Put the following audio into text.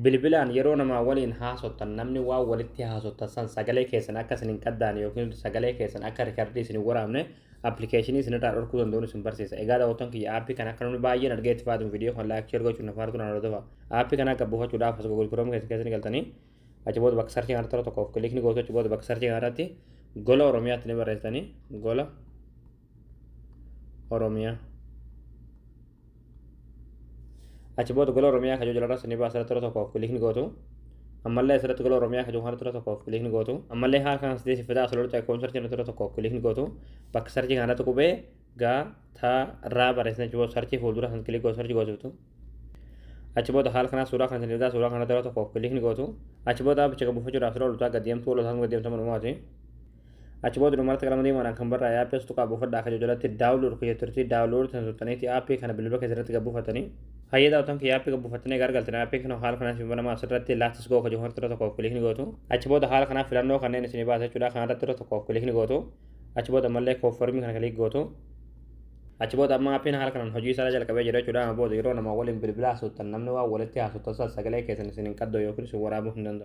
bilbilaan yeroo namaa waliin haasoftan namni waa walitti haasoftan sagalee keessan akka isin hin qaddaan yookiin sagalee keessan akka riikardii isin waraabne appilikeeshinii isin irraa dhorkuu danda'uun isin barsiisa. Egaa daawwattoon kiyya aappii kana akka namni baay'een argee itti fayyadamu viidiyoo kan laayik sheer gochuun nafaartu naan hordofa. Aappii kana akka buufachuudhaaf as Google Chrome keessatti galtanii achi booda bakka sarchii kanatti tokko of kilikni gootu achi booda bakka sarchii kanatti gola Oromiyaatti ni barreessanii gola Oromiyaa. Achi booda gola Oromiyaa kajoo jalarras ni baasa tura tokko of kilikni gootu. Ammallee asirratti gola Oromiyaa kajoo kana tura tokko of kilikni gootu. Ammallee haala kanas deessi fidaa asirratti akkoon sarchii tura tokko of kilikni gootu. Bakka sarchii kanatti qubee gaa taa raa barreessanii achi booda sarchii fuuldura san kilik gootu sarchii gootu. Achi booda haala kanas suuraa kana sinidaa suuraa kana tura tokko of kilikni gootu. Achi booda abbicha qabuufachuudhaaf sirra olutaa gaddeemtuu olotaan gaddeemtaman uumaati. Achi booda dhumarratti qalama diimaadhaan kan barraa yaappii tuqaa buufadhaa akka jalatti daawunlood kuyyatturtii daawunlood tan tuttaniiti aappii kana bilbila keessatti gabbuufatanii hayyee daawwatan kiyya aappii gabbuufatanii gargaltan aappii kana haala kanaaf banamaa asirratti laattis goo kajoo hartira tokko kilikni gootu achi booda haala kanaaf filannoo kanneen isinii baasa jechuudha kanarratti tokko kilikni gootu achi booda mallee koonformii kana kilik gootu achi booda amma aappiin haala kanaan hojii isaa jalqabee jira jechuudha amma booda yeroo nama waliin bilbila haasoftan namni waa walitti haasoftan sagalee keessan isin hin qaddoo yookiin isin waraabuu hin danda'u.